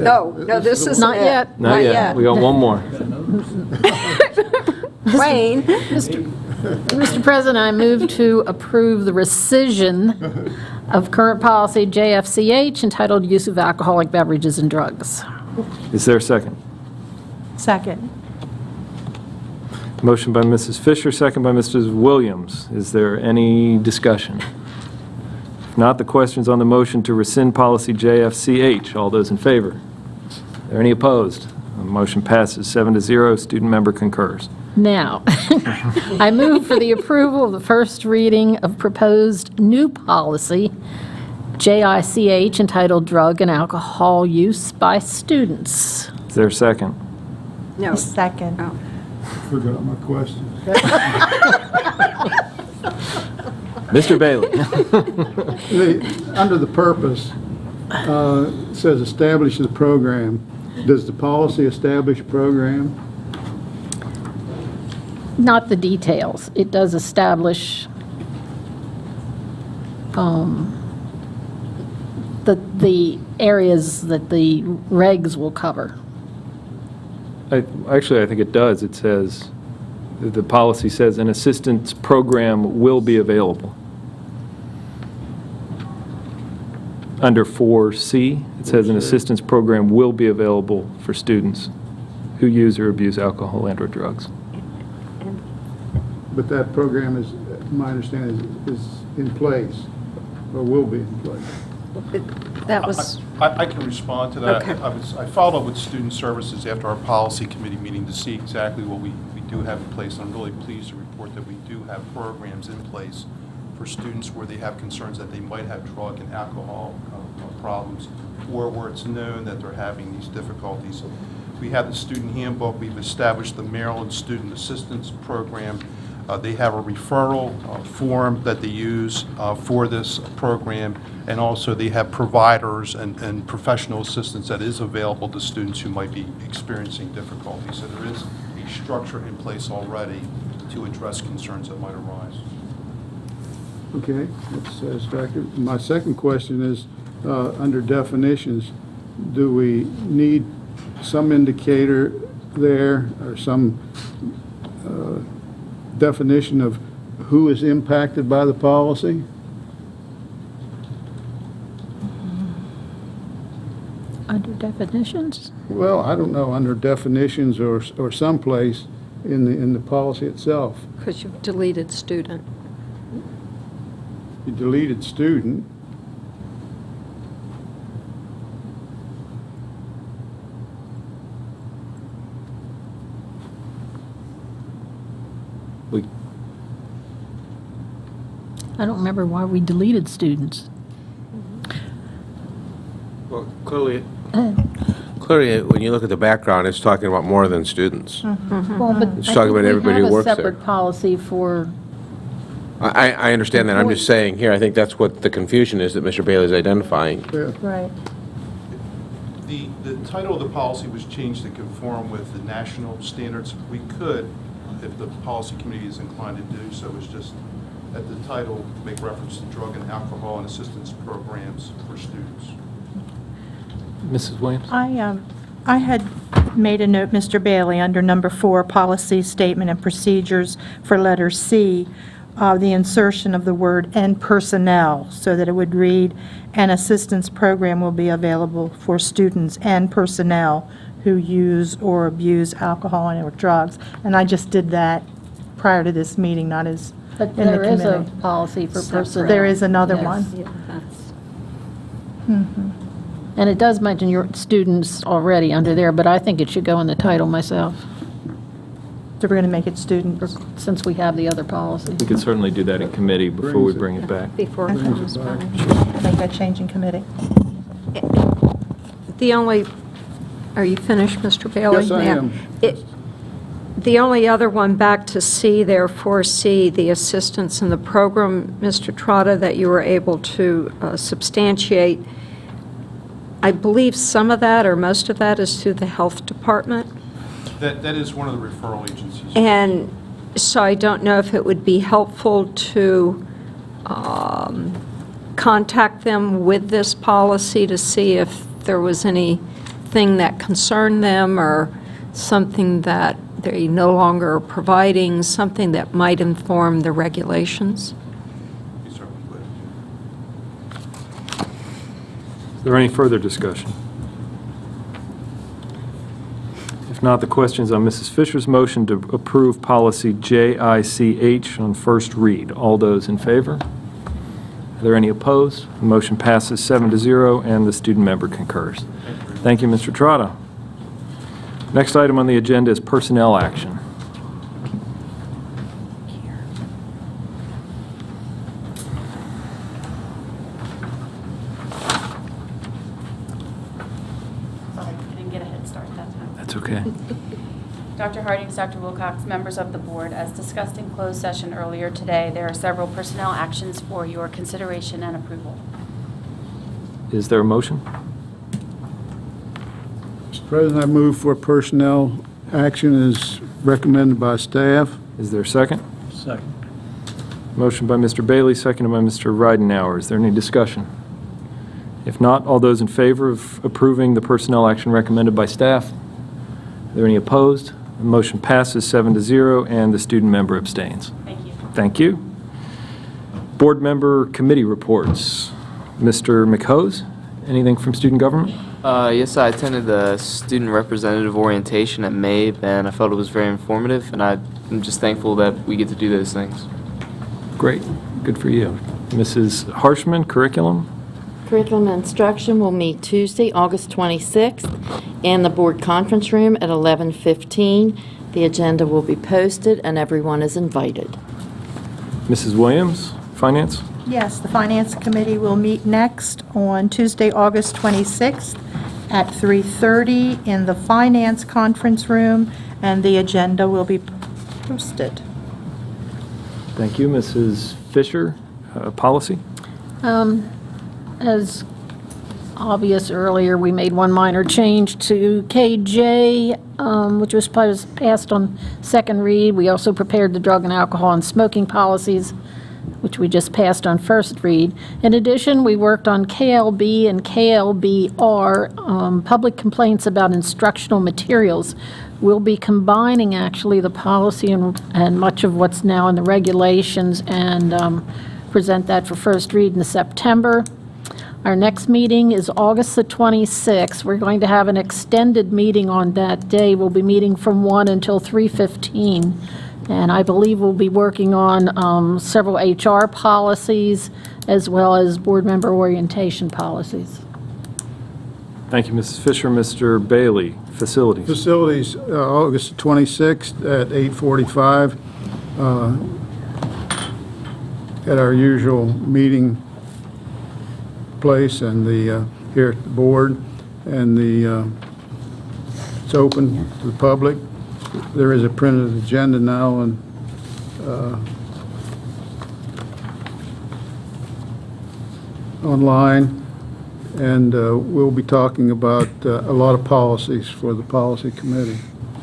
No, this is Not yet. Not yet. We got one more. Wayne, Mr. President, I move to approve the rescission of current policy JFCH entitled Use of Alcoholic Beverages and Drugs. Is there a second? Second. Motion by Mrs. Fisher, second by Mrs. Williams. Is there any discussion? If not, the question's on the motion to rescind policy JFCH. All those in favor? Are there any opposed? The motion passes 7-0. Student member concurs. Now, I move for the approval of the first reading of proposed new policy, JICH, entitled Drug and Alcohol Use by Students. Is there a second? no. Second. Oh. Forgot my question. Mr. Bailey. Under the purpose, it says establish the program. Does the policy establish a program? Not the details. It does establish the areas that the regs will cover. Actually, I think it does. It says, the policy says an assistance program will be available. Under 4C, it says an assistance program will be available for students who use or abuse alcohol and/or drugs. But that program is, my understanding, is in place, or will be in place. That was, I can respond to that. Okay. I followed up with Student Services after our policy committee meeting to see exactly what we do have in place. I'm really pleased to report that we do have programs in place for students where they have concerns that they might have drug and alcohol problems, or where it's known that they're having these difficulties. We have the student handbook. We've established the Maryland Student Assistance Program. They have a referral form that they use for this program, and also they have providers and professional assistance that is available to students who might be experiencing difficulties. So there is a structure in place already to address concerns that might arise. Okay, that's satisfactory. My second question is, under definitions, do we need some indicator there or some definition of who is impacted by the policy? Under definitions? Well, I don't know, under definitions or someplace in the policy itself. because you've deleted student. You deleted student. We I don't remember why we deleted students. Well, clearly, when you look at the background, it's talking about more than students. Well, but It's talking about everybody who works I think we have a there. separate policy for, I understand that. I'm just saying here, I think that's what the confusion is that Mr. Bailey's identifying. Yeah. Right. The title of the policy was changed to conform with the national standards. We could, if the policy committee is inclined to do so, is just at the title make reference to drug and alcohol and assistance programs for students. Mrs. Williams? I had made a note, Mr. Bailey, under number 4, policy statement and procedures for letter C, the insertion of the word "and personnel," so that it would read, "An assistance program will be available for students and personnel who use or abuse alcohol and/or drugs." And I just did that prior to this meeting, not as but in the there is a committee. policy for Separate. personnel. There is another Yes. one. Yeah, that's, And it does mention your students already under there, but I think it should go in the title myself, So we're going to make it students. since we have the other policy. We could certainly do that in committee before we bring it back. before it comes back. Make that change in committee. The only, are you finished, Mr. Bailey? Yes, I May am. The only other one, back to C there, 4C, the assistance in the program, Mr. Trotta, that you were able to substantiate, I believe some of that, or most of that, is through the health department. That is one of the referral agencies. And so I don't know if it would be helpful to contact them with this policy to see if there was anything something that concerned them or something that they no longer are providing, something that might inform the regulations? We certainly would. Is there any further discussion? If not, the question's on Mrs. Fisher's motion to approve policy JICH on first read. All those in favor? Are there any opposed? The motion passes 7-0, and the student member concurs. Thank you, Mr. Trotta. Next item on the agenda is personnel action. Sorry, I didn't get a head start that time. That's okay. Dr. Hardings, Dr. Wilcox, members of the board, as discussed in closed session earlier today, there are several personnel actions for your consideration and approval. Is there a motion? Mr. President, I move for personnel action as recommended by staff. Is there a second? Second. Motion by Mr. Bailey, seconded by Mr. Ridenhour. Is there any discussion? If not, all those in favor of approving the personnel action recommended by staff? Are there any opposed? The motion passes 7-0, and the student member abstains. Thank you. Thank you. Board member committee reports. Mr. McHose, anything from student government? Yes, I attended the student representative orientation at MABE, and I felt it was very informative, and I'm just thankful that we get to do those things. Great. Good for you. Mrs. Harshman, curriculum? Curriculum and instruction will meet Tuesday, August 26th, in the board conference room at 11:15. The agenda will be posted, and everyone is invited. Mrs. Williams, finance? Yes, the Finance Committee will meet next on Tuesday, August 26th at 3:30 in the Finance Conference Room, and the agenda will be posted. Thank you. Mrs. Fisher, policy? As obvious earlier, we made one minor change to KJ, which was passed on second read. We also prepared the drug and alcohol and smoking policies, which we just passed on first read. In addition, we worked on KLB and KLBR, public complaints about instructional materials. We'll be combining, actually, the policy and much of what's now in the regulations and present that for first read in September. Our next meeting is August the 26th. We're going to have an extended meeting on that day. We'll be meeting from 1 until 3:15. And I believe we'll be working on several HR policies as well as board member orientation policies. Thank you, Mrs. Fisher. Mr. Bailey, facilities. Facilities, August 26th at 8:45, at our usual meeting place and here at the board, and it's open to the public. There is a printed agenda now and online, and we'll be talking about a lot of policies for the policy committee.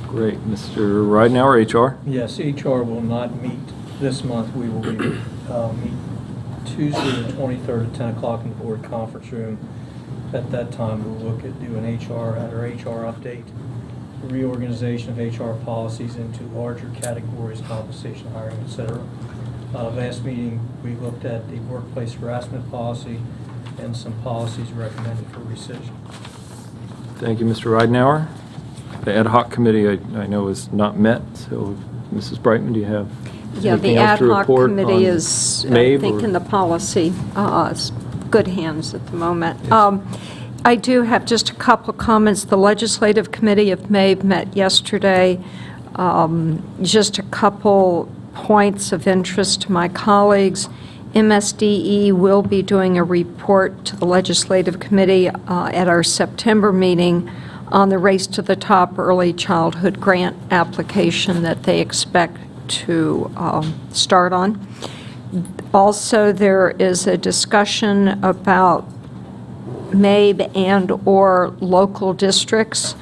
Great. Mr. Ridenhour, HR? Yes, HR will not meet this month. We will meet Tuesday the 23rd at 10 o'clock in the board conference room. At that time, we'll look at doing our HR update, reorganization of HR policies into larger categories, compensation, hiring, et cetera. Last meeting, we looked at the workplace harassment policy and some policies recommended for rescission. Thank you, Mr. Ridenhour. The ad hoc committee, I know, is not met, so Mrs. Brightman, do you have Yeah, anything the else ad to hoc report committee on is, I MABE, think, or- in the policy, good hands at the moment. I do have just a couple comments. The Legislative Committee of MABE met yesterday. Just a couple points of interest to my colleagues. MSDE will be doing a report to the Legislative Committee at our September meeting on the Race to the Top early childhood grant application that they expect to start on. Also, there is a discussion about MABE and/or local districts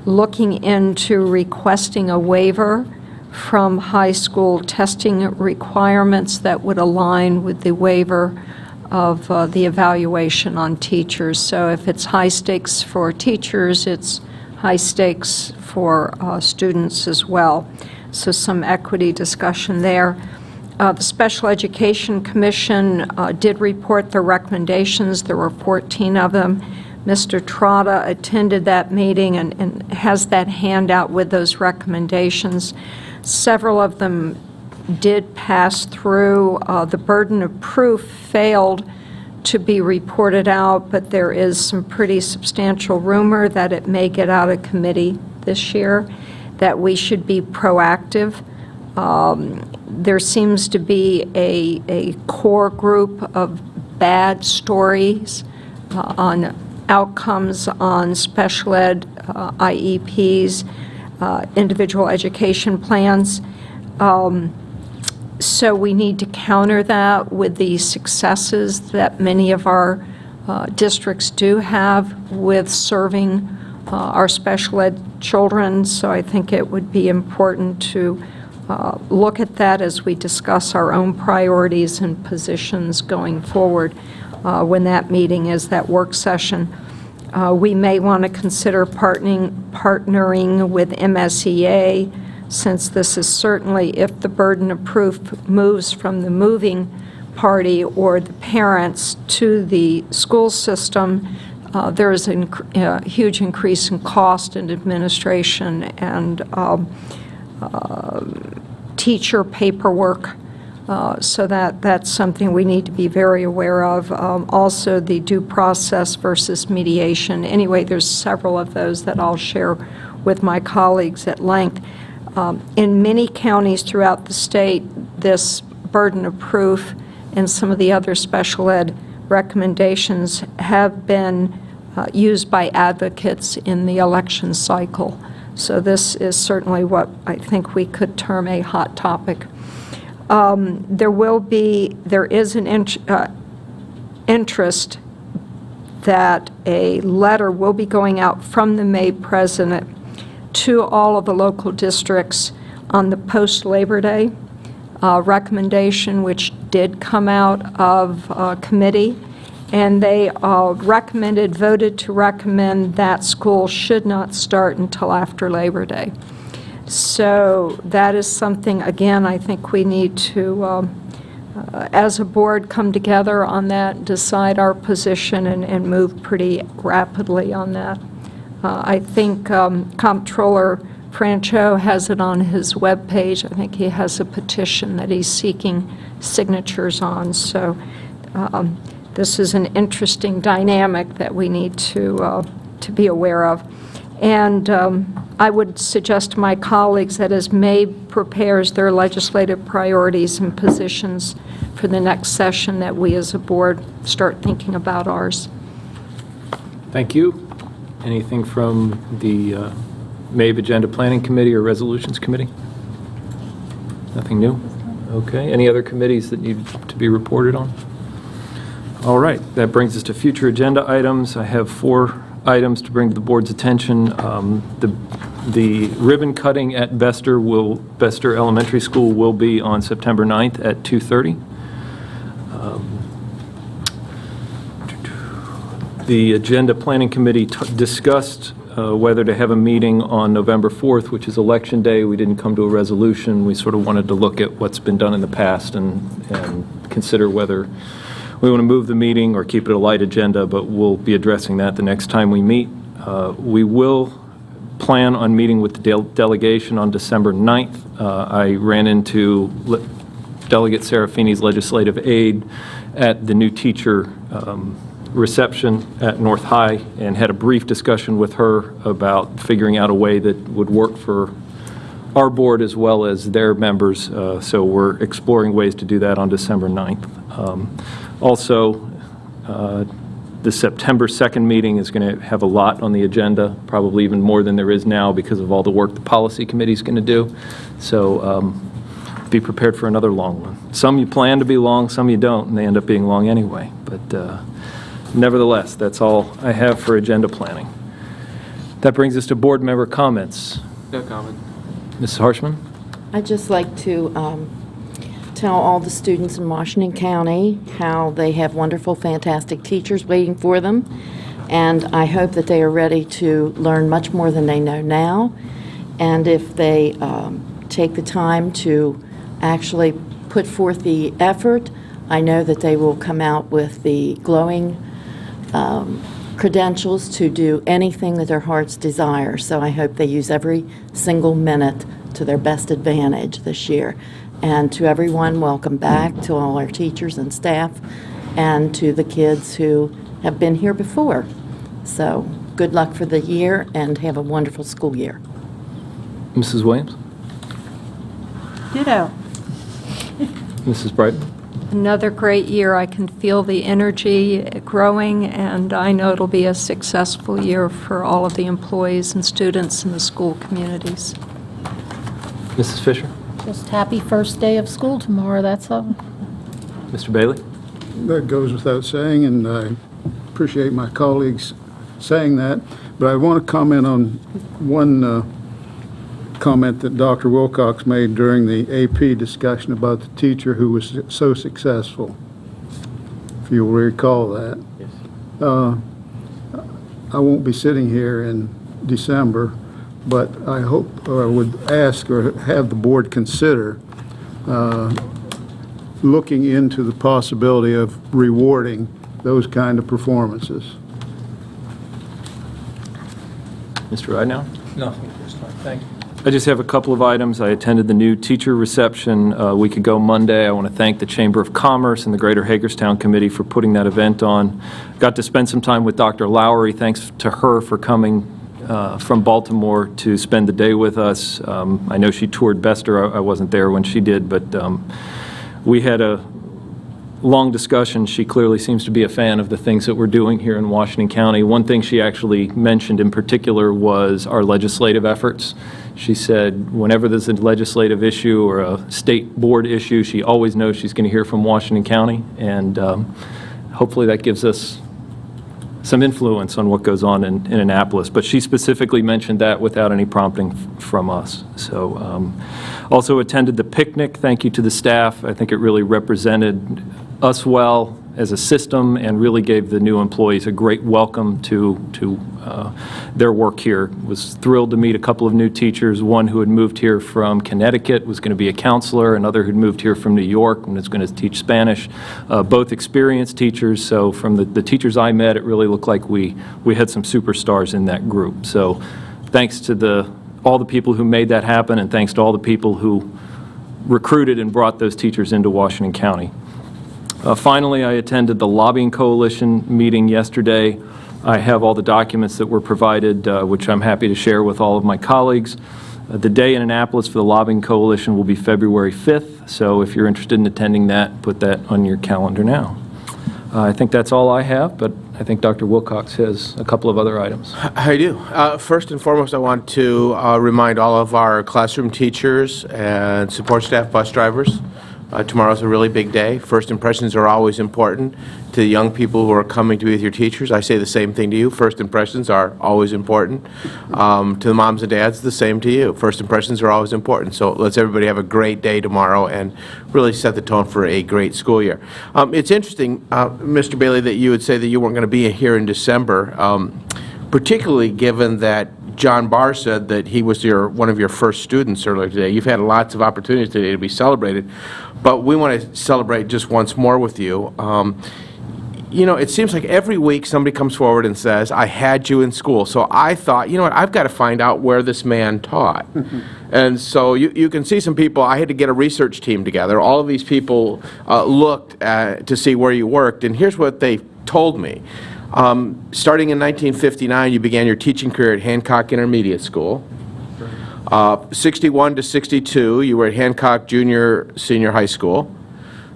looking into requesting a waiver from high school testing requirements that would align with the waiver of the evaluation on teachers. So if it's high stakes for teachers, it's high stakes for students as well. So some equity discussion there. The Special Education Commission did report their recommendations. There were 14 of them. Mr. Trotta attended that meeting and has that handout with those recommendations. Several of them did pass through. The burden of proof failed to be reported out, but there is some pretty substantial rumor that it may get out of committee this year, that we should be proactive. There seems to be a core group of bad stories on outcomes on special ed IEPs, individual education plans. So we need to counter that with the successes that many of our districts do have with serving our special ed children. So I think it would be important to look at that as we discuss our own priorities and positions going forward when that meeting is, that work session. We may want to consider partnering with MSEA, since this is certainly, if the burden of proof moves from the moving party or the parents to the school system, there is a huge increase in cost and administration and teacher paperwork. So that's something we need to be very aware of. Also, the due process versus mediation. Anyway, there's several of those that I'll share with my colleagues at length. In many counties throughout the state, this burden of proof and some of the other special ed recommendations have been used by advocates in the election cycle. So this is certainly what I think we could term a hot topic. There is an interest that a letter will be going out from the May president to all of the local districts on the post-Labor Day recommendation, which did come out of committee, and they voted to recommend that school should not start until after Labor Day. So that is something, again, I think we need to, as a board, come together on that, decide our position, and move pretty rapidly on that. I think Comptroller Francho has it on his webpage. I think he has a petition that he's seeking signatures on. So this is an interesting dynamic that we need to be aware of. And I would suggest to my colleagues that as May prepares their legislative priorities and positions for the next session, that we as a board start thinking about ours. Thank you. Anything from the MABE Agenda Planning Committee or Resolutions Committee? Nothing new? Okay. Any other committees that need to be reported on? All right. That brings us to future agenda items. I have 4 items to bring to the board's attention. The ribbon cutting at Bester Elementary School will be on September 9th at 2:30. The Agenda Planning Committee discussed whether to have a meeting on November 4th, which is Election Day. We didn't come to a resolution. We sort of wanted to look at what's been done in the past and consider whether we want to move the meeting or keep it a light agenda, but we'll be addressing that the next time we meet. We will plan on meeting with the delegation on December 9th. I ran into Delegate Serafini's legislative aide at the new teacher reception at North High and had a brief discussion with her about figuring out a way that would work for our board as well as their members. So we're exploring ways to do that on December 9th. Also, the September 2nd meeting is going to have a lot on the agenda, probably even more than there is now because of all the work the policy committee is going to do. So be prepared for another long one. Some you plan to be long, some you don't, and they end up being long anyway. But nevertheless, that's all I have for agenda planning. That brings us to board member comments. No comment. Mrs. Harshman? I'd just like to tell all the students in Washington County how they have wonderful, fantastic teachers waiting for them, and I hope that they are ready to learn much more than they know now. And if they take the time to actually put forth the effort, I know that they will come out with the glowing credentials to do anything that their hearts desire. So I hope they use every single minute to their best advantage this year. And to everyone, welcome back, to all our teachers and staff, and to the kids who have been here before. So good luck for the year, and have a wonderful school year. Mrs. Williams? Ditto. Mrs. Brighton? Another great year. I can feel the energy growing, and I know it'll be a successful year for all of the employees and students in the school communities. Mrs. Fisher? Just happy first day of school tomorrow, that's all. Mr. Bailey? That goes without saying, and I appreciate my colleagues saying that, but I want to comment on one comment that Dr. Wilcox made during the AP discussion about the teacher who was so successful, if you'll recall that. Yes. I won't be sitting here in December, but I hope, or I would ask or have the board consider looking into the possibility of rewarding those kind of performances. Mr. Ridenhour? Nothing at this time, thank you. I just have a couple of items. I attended the new teacher reception a week ago Monday. I want to thank the Chamber of Commerce and the Greater Hagerstown Committee for putting that event on. Got to spend some time with Dr. Lowry. Thanks to her for coming from Baltimore to spend the day with us. I know she toured Bester. I wasn't there when she did, but we had a long discussion. She clearly seems to be a fan of the things that we're doing here in Washington County. One thing she actually mentioned in particular was our legislative efforts. She said whenever there's a legislative issue or a state board issue, she always knows she's going to hear from Washington County, and hopefully that gives us some influence on what goes on in Annapolis. But she specifically mentioned that without any prompting from us. So also attended the picnic. Thank you to the staff. I think it really represented us well as a system and really gave the new employees a great welcome to their work here. Was thrilled to meet a couple of new teachers, one who had moved here from Connecticut, was going to be a counselor, another who'd moved here from New York and is going to teach Spanish. Both experienced teachers, so from the teachers I met, it really looked like we had some superstars in that group. So thanks to all the people who made that happen, and thanks to all the people who recruited and brought those teachers into Washington County. Finally, I attended the Lobbying Coalition meeting yesterday. I have all the documents that were provided, which I'm happy to share with all of my colleagues. The day in Annapolis for the Lobbying Coalition will be February 5th, so if you're interested in attending that, put that on your calendar now. I think that's all I have, but I think Dr. Wilcox has a couple of other items. I do. First and foremost, I want to remind all of our classroom teachers and support staff bus drivers. Tomorrow's a really big day. First impressions are always important to the young people who are coming to be with your teachers. I say the same thing to you. First impressions are always important. To the moms and dads, the same to you. First impressions are always important. So let's everybody have a great day tomorrow and really set the tone for a great school year. It's interesting, Mr. Bailey, that you would say that you weren't going to be here in December, particularly given that John Barr said that he was one of your first students earlier today. You've had lots of opportunities today to be celebrated, but we want to celebrate just once more with you. You know, it seems like every week somebody comes forward and says, I had you in school. So I thought, you know what, I've got to find out where this man taught. And so you can see some people, I had to get a research team together. All of these people looked to see where you worked, and here's what they told me. Starting in 1959, you began your teaching career at Hancock Intermediate School. 61 to 62, you were at Hancock Senior High School.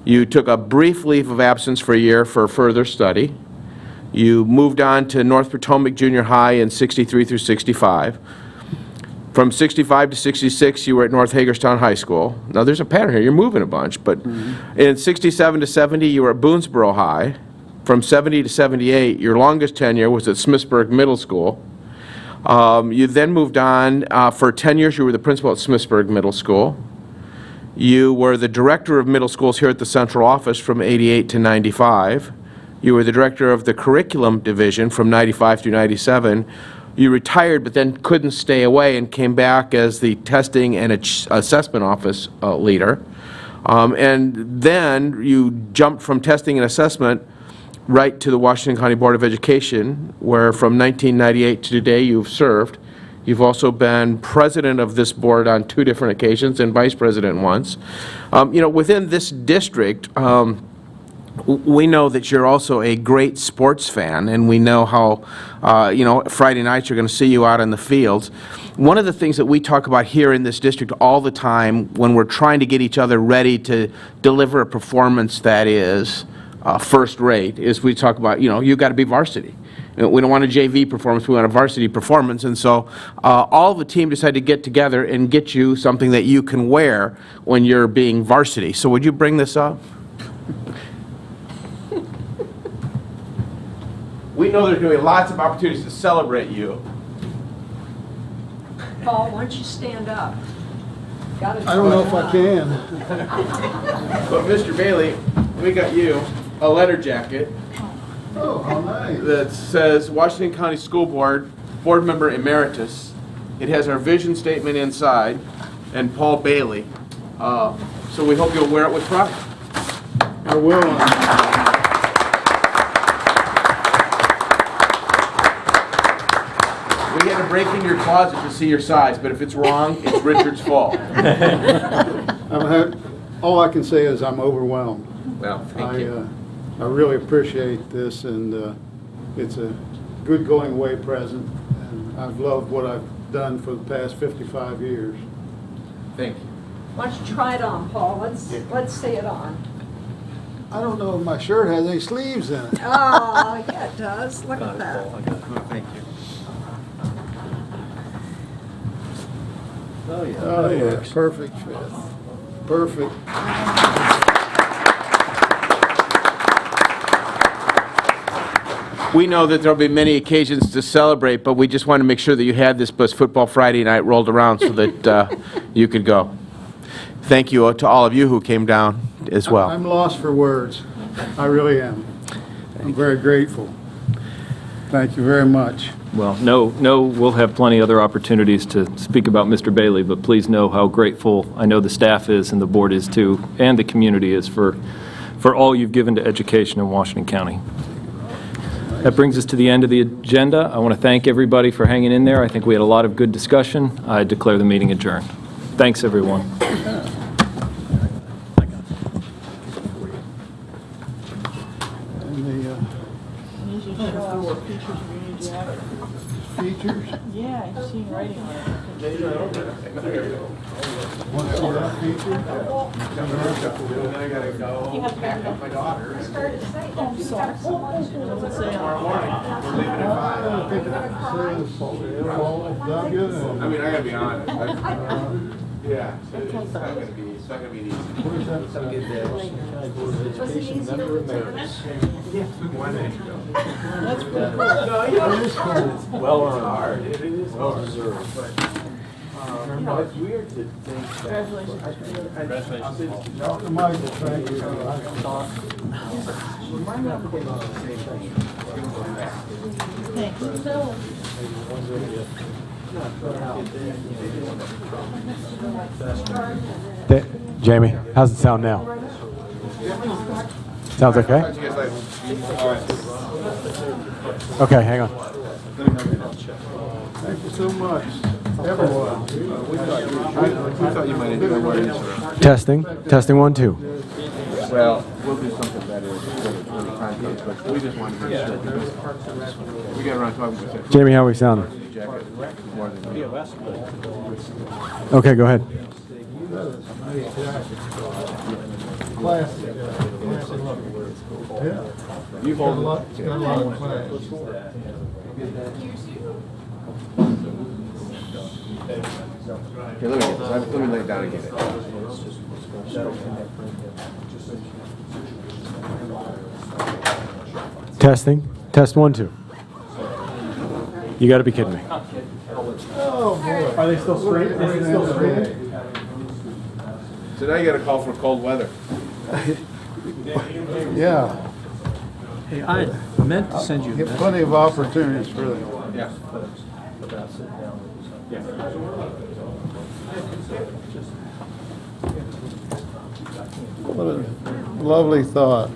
You took a brief leave of absence for a year for further study. You moved on to North Potomac Junior High in 63 through 65. From 65 to 66, you were at North Hagerstown High School. Now, there's a pattern here. You're moving a bunch, but in 67 to 70, you were at Boonesboro High. From 70 to 78, your longest tenure was at Smithsburg Middle School. You then moved on. For 10 years, you were the principal at Smithsburg Middle School. You were the director of middle schools here at the central office from 88 to 95. You were the director of the curriculum division from 95 through 97. You retired, but then couldn't stay away and came back as the testing and assessment office leader. And then you jumped from testing and assessment right to the Washington County Board of Education, where from 1998 to today you've served. You've also been president of this board on 2 different occasions and vice president once. Within this district, we know that you're also a great sports fan, and we know how, Friday nights you're going to see you out in the fields. One of the things that we talk about here in this district all the time when we're trying to get each other ready to deliver a performance that is first rate is we talk about, you've got to be varsity. We don't want a JV performance, we want a varsity performance. And so all of the team decided to get together and get you something that you can wear when you're being varsity. So would you bring this up? We know there's going to be lots of opportunities to celebrate you. Paul, why don't you stand up? I don't know if I can. But Mr. Bailey, we got you a letter jacket Oh, how nice. that says Washington County School Board, Board Member Emeritus. It has our vision statement inside and Paul Bailey. So we hope you'll wear it with pride. I will. We had to break in your closet to see your size, but if it's wrong, it's Richard's fault. All I can say is I'm overwhelmed. Well, thank you. I really appreciate this, and it's a good going away present, and I've loved what I've done for the past 55 years. Thank you. Why don't you try it on, Paul? Let's see it on. I don't know if my shirt has any sleeves in it. Oh, yeah, it does. Look at that. Thank you. Oh, yeah, perfect fit. Perfect. We know that there'll be many occasions to celebrate, but we just want to make sure that you had this bus Football Friday night rolled around so that you could go. Thank you to all of you who came down as well. I'm lost for words. I really am. I'm very grateful. Thank you very much. Well, we'll have plenty other opportunities to speak about Mr. Bailey, but please know how grateful I know the staff is and the board is too, and the community is for all you've given to education in Washington County. That brings us to the end of the agenda. I want to thank everybody for hanging in there. I think we had a lot of good discussion. I declare the meeting adjourned. Thanks, everyone. Features? Yeah, I've seen writing on it. Want to see that feature? You have to back up my daughter. I'm sorry. Does it say on I think it says Paul W. I mean, I gotta be honest. Yeah, it's not gonna be easy. What is That's pretty cool. Well earned. It is well deserved. It's weird to think that. Congratulations. Dr. Michael, thank you. Jamie, how's it sound now? Sounds okay? Okay, hang on. Thank you so much, everyone. We thought you might enjoy wearing this. Testing, testing 1, 2. Well, we'll do something better when the time comes, but we just wanted to make sure because we got around talking about it. Jamie, how are we sounding? Okay, go ahead. Classic. Yeah. You hold Got a lot of class. Here, let me get this. Let me lay it down and get it. Testing, test 1, 2. You got to be kidding me. Oh, boy. Are they still straight? Is it still straight? So now you got to call for cold weather. Yeah, Hey, I meant to send you a get message. plenty of opportunities for that. Yeah. About sitting down with you. What a lovely thought.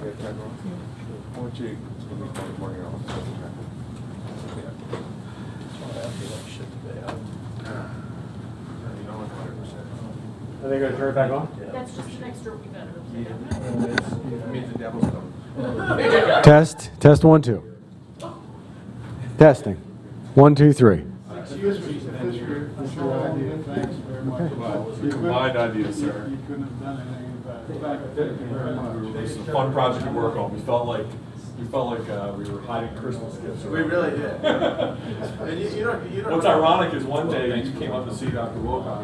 Are they going to turn it back on? That's just an extra Test 1 2. Testing 1 2 3. Excuse me, this is your idea, thanks very much. Combined idea, sir. You couldn't have done anything about it. Thank you very much. It was a fun project to work on. We felt like we were hiding Christmas gifts. We really did. And you don't What's ironic is one day you came up to see Dr. Wilcox.